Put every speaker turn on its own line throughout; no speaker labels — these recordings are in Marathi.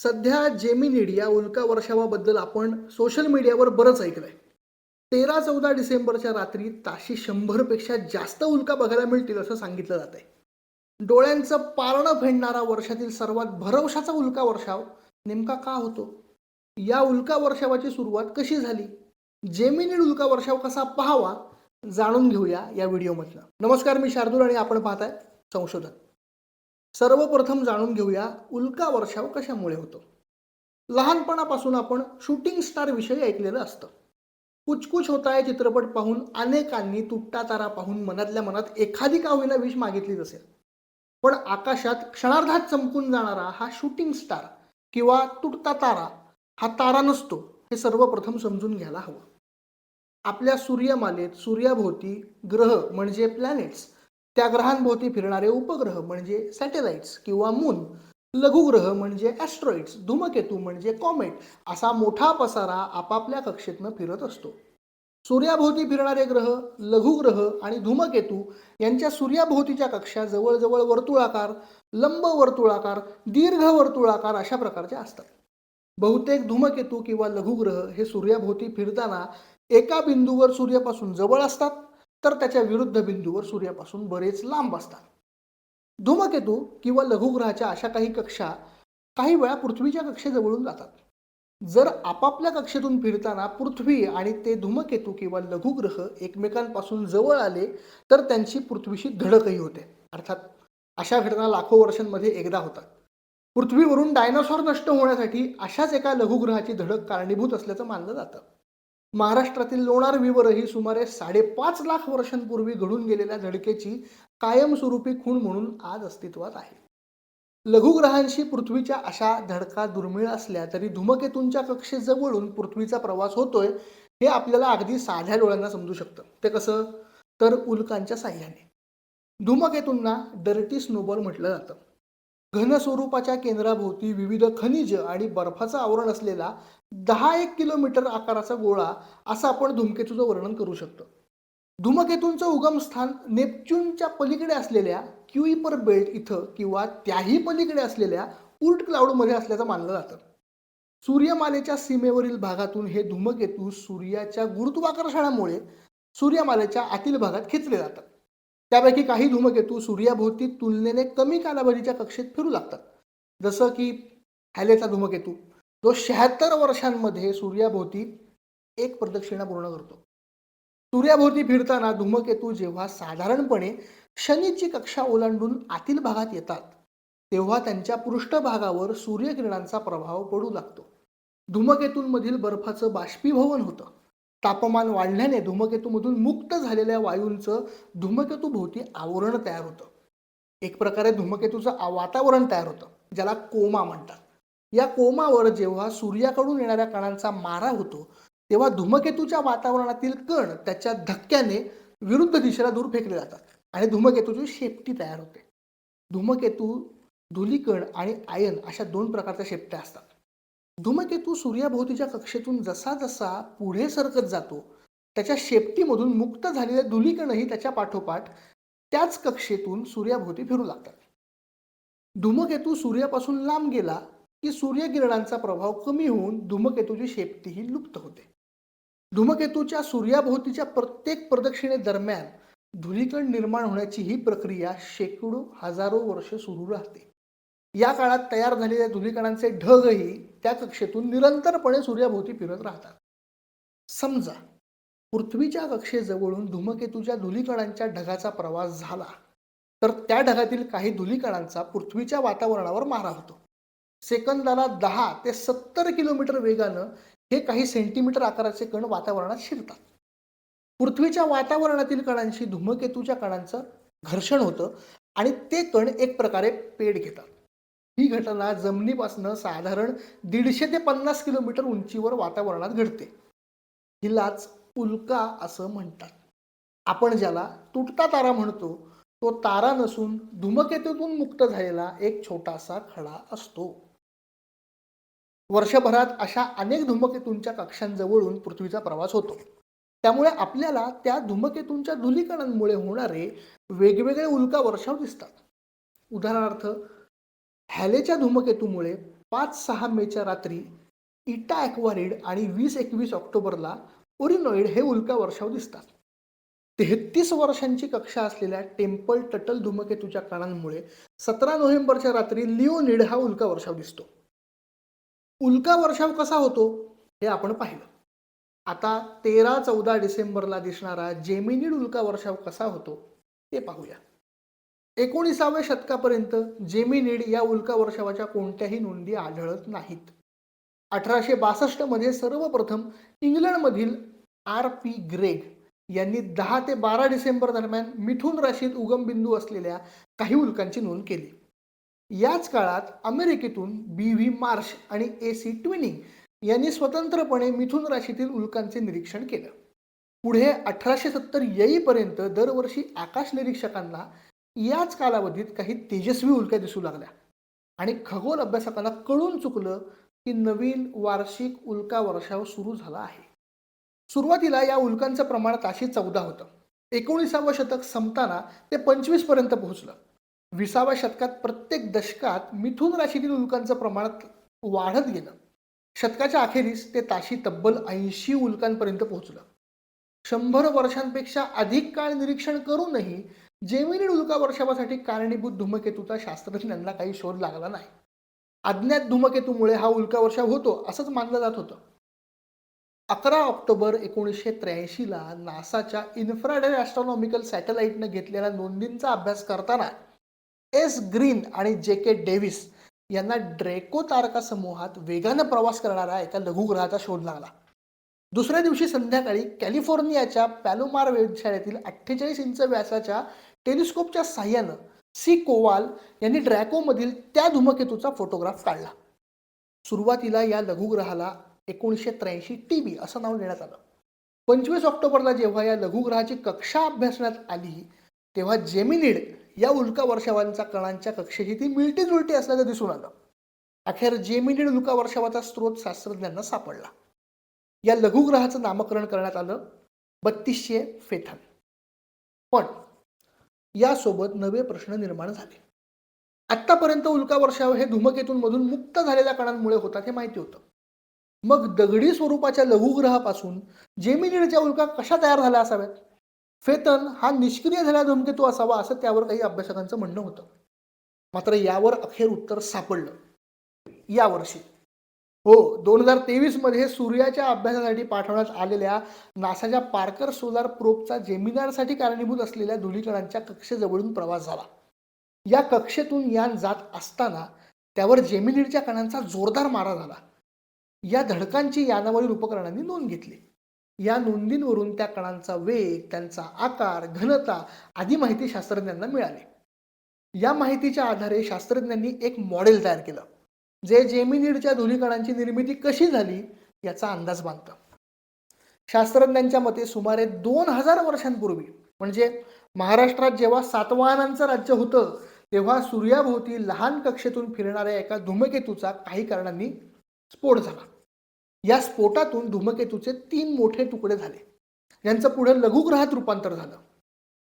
सध्या जेमिनिड या उल्का वर्षावाबद्दल आपण सोशल मीडियावर बरंच ऐकलंय. 13-14 डिसेंबरच्या रात्री ताशी 100 पेक्षा जास्त उल्का बघायला मिळतील असं सांगितलं जातंय. डोळ्यांचं पारणं फेडणारा वर्षातील सर्वात भरवशाचा उल्का वर्षाव नेमका का होतो? या उल्का वर्षावाची सुरुवात कशी झाली? जेमिनिड उल्का वर्षाव कसा पाहावा? जाणून घेऊया या व्हिडिओमधनं. नमस्कार, मी शार्दूल आणि आपण पाहताय संशोधन. सर्वप्रथम जाणून घेऊया उल्का वर्षाव कशामुळे होतो. लहानपणापासून आपण शूटिंग स्टार विषयी ऐकलेलं असतं. कुछ कुछ होता है चित्रपट पाहून अनेकांनी तुटता तारा पाहून मनातल्या मनात एखादी का होईना विश मागितलीच असेल. पण आकाशात क्षणार्धात चमकून जाणारा हा शूटिंग स्टार किंवा तुटता तारा हा तारा नसतो, हे सर्वप्रथम समजून घ्यायला हवं. आपल्या सूर्यमालेत सूर्याभोवती ग्रह म्हणजे प्लॅनेट्स, त्या ग्रहांभोवती फिरणारे उपग्रह म्हणजे सॅटेलाइट्स किंवा मून, लघुग्रह म्हणजे ॲस्ट्रॉइड्स, धूमकेतू म्हणजे कॉमेट असा मोठा पसारा आपापल्या कक्षेतनं फिरत असतो. सूर्याभोवती फिरणारे ग्रह, लघुग्रह आणि धूमकेतू यांच्या सूर्याभोवतीच्या कक्षा जवळजवळ वर्तुळाकार, लंब वर्तुळाकार, दीर्घ वर्तुळाकार अशा प्रकारच्या असतात. बहुतेक धूमकेतू किंवा लघुग्रह हे सूर्याभोवती फिरताना एका बिंदूवर सूर्यापासून जवळ असतात, तर त्याच्या विरुद्ध बिंदूवर सूर्यापासून बरेच लांब असतात. धूमकेतू किंवा लघुग्रहाच्या अशा काही कक्षा काही वेळा पृथ्वीच्या कक्षेजवळून जातात. जर आपापल्या कक्षेतून फिरताना पृथ्वी आणि ते धूमकेतू किंवा लघुग्रह एकमेकांपासून जवळ आले तर त्यांची पृथ्वीशी धडकही होते. अर्थात अशा घटना लाखो वर्षांमध्ये एकदा होतात. पृथ्वीवरून डायनासॉर नष्ट होण्यासाठी अशाच एका लघुग्रहाची धडक कारणीभूत असल्याचं मानलं जातं. महाराष्ट्रातील लोणार विवरही सुमारे 5.5 लाख वर्षांपूर्वी घडून गेलेल्या धडकेची कायमस्वरूपी खूण म्हणून आज अस्तित्वात आहे. लघुग्रहांशी पृथ्वीच्या अशा धडका दुर्मिळ असल्या तरी धूमकेतूंच्या कक्षेजवळून पृथ्वीचा प्रवास होतोय हे आपल्याला अगदी साध्या डोळ्यांना समजू शकतं. ते कसं? तर उल्कांच्या साह्याने. धूमकेतूंना डर्टी स्नोबॉल म्हटलं जातं. घन स्वरूपाच्या केंद्राभोवती विविध खनिज आणि बर्फाचं आवरण असलेला 10-1 किलोमीटर आकाराचा गोळा असं आपण धूमकेतूचं वर्णन करू शकतो. धूमकेतूंचं उगमस्थान नेपच्यूनच्या पलीकडे असलेल्या क्युइपर बेल्ट इथं किंवा त्याही पलीकडे असलेल्या उर्ट क्लाउडमध्ये असल्याचं मानलं जातं. सूर्यमालेच्या सीमेवरील भागातून हे धूमकेतू सूर्याच्या गुरुत्वाकर्षणामुळे सूर्यमालेच्या आतील भागात खेचले जातात. त्यापैकी काही धूमकेतू सूर्याभोवती तुलनेने कमी कालावधीच्या कक्षेत फिरू लागतात. जसं की हॅलेचा धूमकेतू, जो 76 वर्षांमध्ये सूर्याभोवती एक प्रदक्षिणा पूर्ण करतो. सूर्याभोवती फिरताना धूमकेतू जेव्हा साधारणपणे शनीची कक्षा ओलांडून आतील भागात येतात, तेव्हा त्यांच्या पृष्ठभागावर सूर्यकिरणांचा प्रभाव पडू लागतो. धूमकेतूंमधील बर्फाचं बाष्पीभवन होतं. तापमान वाढल्याने धूमकेतूमधून मुक्त झालेल्या वायूंचं धूमकेतूभोवती आवरण तयार होतं. एक प्रकारे धूमकेतूचं वातावरण तयार होतं, ज्याला कोमा म्हणतात. या कोमावर जेव्हा सूर्याकडून येणाऱ्या कणांचा मारा होतो, तेव्हा धूमकेतूच्या वातावरणातील कण त्याच्या धक्क्याने विरुद्ध दिशेला दूर फेकले जातात आणि धूमकेतूची शेपटी तयार होते. धूमकेतू धूलिकण आणि आयन अशा 2 प्रकारच्या शेपट्या असतात. धूमकेतू सूर्याभोवतीच्या कक्षेतून जसा जसा पुढे सरकत जातो, त्याच्या शेपटीमधून मुक्त झालेले धूलिकणही त्याच्या पाठोपाठ त्याच कक्षेतून सूर्याभोवती फिरू लागतात. धूमकेतू सूर्यापासून लांब गेला की सूर्यकिरणांचा प्रभाव कमी होऊन धूमकेतूची शेपटीही लुप्त होते. धूमकेतूच्या सूर्याभोवतीच्या प्रत्येक प्रदक्षिणेदरम्यान धूलिकण निर्माण होण्याची ही प्रक्रिया शेकडो हजारो वर्ष सुरू राहते. या काळात तयार झालेल्या धूलिकणांचे ढगही त्या कक्षेतून निरंतरपणे सूर्याभोवती फिरत राहतात. समजा पृथ्वीच्या कक्षेजवळून धूमकेतूच्या धूलिकणांच्या ढगाचा प्रवास झाला, तर त्या ढगातील काही धूलिकणांचा पृथ्वीच्या वातावरणावर मारा होतो. सेकंदाला 10 ते 70 किलोमीटर वेगानं हे काही सेंटीमीटर आकाराचे कण वातावरणात शिरतात. पृथ्वीच्या वातावरणातील कणांशी धूमकेतूच्या कणांचं घर्षण होतं आणि ते कण एक प्रकारे पेट घेतात. ही घटना जमिनीपासून साधारण 150 ते 50 किलोमीटर उंचीवर वातावरणात घडते. हिलाच उल्का असं म्हणतात. आपण ज्याला तुटता तारा म्हणतो, तो तारा नसून धूमकेतूतून मुक्त झालेला एक छोटासा खडा असतो. वर्षभरात अशा अनेक धूमकेतूंच्या कक्षांजवळून पृथ्वीचा प्रवास होतो. त्यामुळे आपल्याला त्या धूमकेतूंच्या धूलिकणांमुळे होणारे वेगवेगळे उल्का वर्षाव दिसतात. उदाहरणार्थ, हॅलेच्या धूमकेतूमुळे 5-6 मेच्या रात्री इटा ॲक्वारिड आणि 20-21 ऑक्टोबरला ओरिनॉइड हे उल्का वर्षाव दिसतात. 33 वर्षांची कक्षा असलेल्या टेम्पल टटल धूमकेतूच्या कणांमुळे 17 नोव्हेंबरच्या रात्री लिओनिड हा उल्का वर्षाव दिसतो. उल्का वर्षाव कसा होतो हे आपण पाहिलं. आता 13-14 डिसेंबरला दिसणारा जेमिनिड उल्का वर्षाव कसा होतो ते पाहूया. 19व्या शतकापर्यंत जेमिनिड या उल्का वर्षावाच्या कोणत्याही नोंदी आढळत नाहीत. 1862 मध्ये सर्वप्रथम इंग्लंडमधील R.P. ग्रेग यांनी 10 ते 12 डिसेंबर दरम्यान मिथुन राशीत उगमबिंदू असलेल्या काही उल्कांची नोंद केली. याच काळात अमेरिकेतून B.V. मार्श आणि A.C. ट्विनिंग यांनी स्वतंत्रपणे मिथुन राशीतील उल्कांचे निरीक्षण केलं. पुढे 1870 येईपर्यंत दरवर्षी आकाश निरीक्षकांना याच कालावधीत काही तेजस्वी उल्का दिसू लागल्या आणि खगोल अभ्यासकांना कळून चुकलं की नवीन वार्षिक उल्का वर्षाव सुरू झाला आहे. सुरुवातीला या उल्कांचं प्रमाण ताशी 14 होतं. 19व्या शतक संपताना ते 25 पर्यंत पोहोचलं. 20व्या शतकात प्रत्येक दशकात मिथुन राशीतील उल्कांचं प्रमाण वाढत गेलं. शतकाच्या अखेरीस ते ताशी तब्बल 80 उल्कांपर्यंत पोहोचलं. 100 वर्षांपेक्षा अधिक काळ निरीक्षण करूनही जेमिनिड उल्का वर्षावासाठी कारणीभूत धूमकेतूचा शास्त्रज्ञांना काही शोध लागला नाही. अज्ञात धूमकेतूमुळे हा उल्का वर्षाव होतो असंच मानलं जात होतं. 11 ऑक्टोबर 1983 ला नासाच्या इन्फ्रारेड ॲस्ट्रॉनॉमिकल सॅटेलाइटनं घेतलेल्या नोंदींचा अभ्यास करताना एस ग्रीन आणि जे.के. डेव्हिस यांना ड्रेको तारका समूहात वेगानं प्रवास करणाऱ्या एका लघुग्रहाचा शोध लागला. दुसऱ्या दिवशी संध्याकाळी कॅलिफोर्नियाच्या पॅलोमार वेधशाळेतील 48 इंच व्यासाच्या टेलिस्कोपच्या साहाय्यानं सी कोवाल यांनी ड्रॅकोमधील त्या धूमकेतूचा फोटोग्राफ काढला. सुरुवातीला या लघुग्रहाला 1983 TB असं नाव देण्यात आलं. 25 ऑक्टोबरला जेव्हा या लघुग्रहाची कक्षा अभ्यासण्यात आली तेव्हा जेमिनिड या उल्का वर्षावांच्या कणांच्या कक्षेची ती मिळती जुळती असल्याचं दिसून आलं. अखेर जेमिनिड उल्का वर्षावाचा स्रोत शास्त्रज्ञांना सापडला. या लघुग्रहाचं नामकरण करण्यात आलं 3200 फेथन. पण यासोबत नवे प्रश्न निर्माण झाले. आत्तापर्यंत उल्का वर्षाव हे धूमकेतूंमधून मुक्त झालेल्या कणांमुळे होतात हे माहिती होतं. मग दगडी स्वरूपाच्या लघुग्रहापासून जेमिनिडच्या उल्का कशा तयार झाल्या असाव्यात? फेथन हा निष्क्रिय झालेला धूमकेतू असावा असं त्यावर काही अभ्यासकांचं म्हणणं होतं. मात्र यावर अखेर उत्तर सापडलं यावर्षी. 2023 मध्ये सूर्याच्या अभ्यासासाठी पाठवण्यात आलेल्या नासाच्या पार्कर सोलार प्रोबचा जेमिनारसाठी कारणीभूत असलेल्या धूलिकणांच्या कक्षेजवळून प्रवास झाला. या कक्षेतून यान जात असताना त्यावर जेमिनिडच्या कणांचा जोरदार मारा झाला. या धडकांची यानावरील उपकरणांनी नोंद घेतली. या नोंदींवरून त्या कणांचा वेग, त्यांचा आकार, घनता आदी माहिती शास्त्रज्ञांना मिळाली. या माहितीच्या आधारे शास्त्रज्ञांनी एक मॉडेल तयार केलं जे जेमिनिडच्या धूलिकणांची निर्मिती कशी झाली याचा अंदाज बांधतं. शास्त्रज्ञांच्या मते सुमारे 2000 वर्षांपूर्वी म्हणजे महाराष्ट्रात जेव्हा सातवाहनांचं राज्य होतं तेव्हा सूर्याभोवती लहान कक्षेतून फिरणाऱ्या एका धूमकेतूचा काही कारणांनी स्फोट झाला. या स्फोटातून धूमकेतूचे 3 मोठे तुकडे झाले यांचं पुढे लघुग्रहात रूपांतर झालं.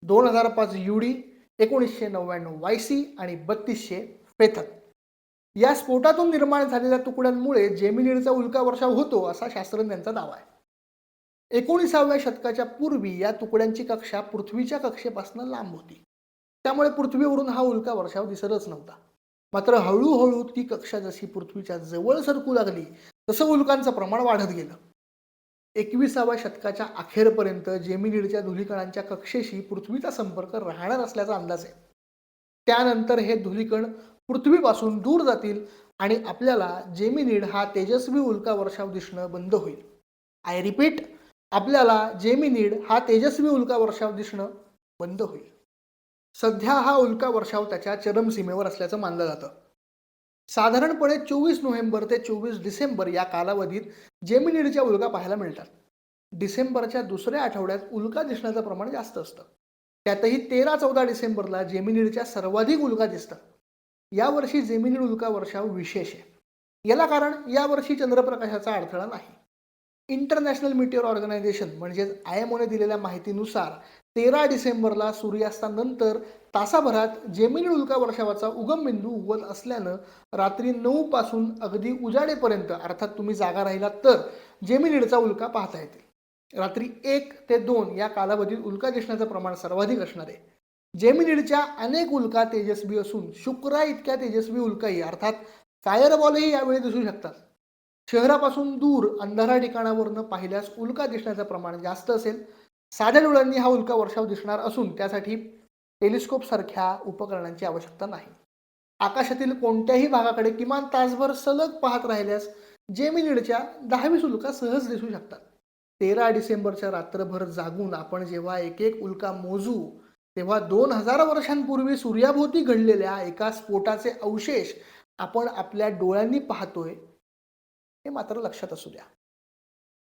2005 UD, 1999 YC आणि 3200 फेथन. या स्फोटातून निर्माण झालेल्या तुकड्यांमुळे जेमिनिडचा उल्का वर्षाव होतो असा शास्त्रज्ञांचा दावा आहे. 19व्या शतकाच्या पूर्वी या तुकड्यांची कक्षा पृथ्वीच्या कक्षेपासून लांब होती. त्यामुळे पृथ्वीवरून हा उल्का वर्षाव दिसतच नव्हता. मात्र हळूहळू ती कक्षा जशी पृथ्वीच्या जवळ सरकू लागली तसं उल्कांचं प्रमाण वाढत गेलं. 21व्या शतकाच्या अखेरपर्यंत जेमिनिडच्या धूलिकणांच्या कक्षेशी पृथ्वीचा संपर्क राहणार असल्याचा अंदाज आहे. त्यानंतर हे धूलिकण पृथ्वीपासून दूर जातील आणि आपल्याला जेमिनिड हा तेजस्वी उल्का वर्षाव दिसणं बंद होईल. आय रिपीट, आपल्याला जेमिनिड हा तेजस्वी उल्का वर्षाव दिसणं बंद होईल. सध्या हा उल्का वर्षाव त्याच्या चरमसीमेवर असल्याचं मानलं जातं. साधारणपणे 24 नोव्हेंबर ते 24 डिसेंबर या कालावधीत जेमिनिडच्या उल्का पाहायला मिळतात. डिसेंबरच्या दुसऱ्या आठवड्यात उल्का दिसण्याचं प्रमाण जास्त असतं. त्यातही 13-14 डिसेंबरला जेमिनिडच्या सर्वाधिक उल्का दिसतात. यावर्षी जेमिनिड उल्का वर्षाव विशेष आहे. याला कारण यावर्षी चंद्रप्रकाशाचा अडथळा नाही. इंटरनॅशनल मिटिओर ऑर्गनायझेशन म्हणजेच IMOने दिलेल्या माहितीनुसार 13 डिसेंबरला सूर्यास्तानंतर तासाभरात जेमिनी उल्का वर्षावाचा उगम बिंदू उगवत असल्यानं रात्री 9 पासून अगदी उजाडेपर्यंत अर्थात तुम्ही जागा राहिलात तर जेमिनिडचा उल्का पाहता येतील. रात्री 1 ते 2 या कालावधीत उल्का दिसण्याचं प्रमाण सर्वाधिक असणार आहे. जेमिनिडच्या अनेक उल्का तेजस्वी असून शुक्रा इतक्या तेजस्वी उल्काही अर्थात फायरबॉलही यावेळी दिसू शकतात. शहरापासून दूर अंधारा ठिकाणावरनं पाहिल्यास उल्का दिसण्याचं प्रमाण जास्त असेल. साध्या डोळ्यांनी हा उल्का वर्षाव दिसणार असून त्यासाठी टेलिस्कोप सारख्या उपकरणांची आवश्यकता नाही. आकाशातील कोणत्याही भागाकडे किमान तासभर सलग पाहत राहिल्यास जेमिनिडच्या 10-20 उल्का सहज दिसू शकतात. 13 डिसेंबरच्या रात्रभर जागून आपण जेव्हा एक एक उल्का मोजू तेव्हा 2000 वर्षांपूर्वी सूर्याभोवती घडलेल्या एका स्फोटाचे अवशेष आपण आपल्या डोळ्यांनी पाहतोय हे मात्र लक्षात असू द्या.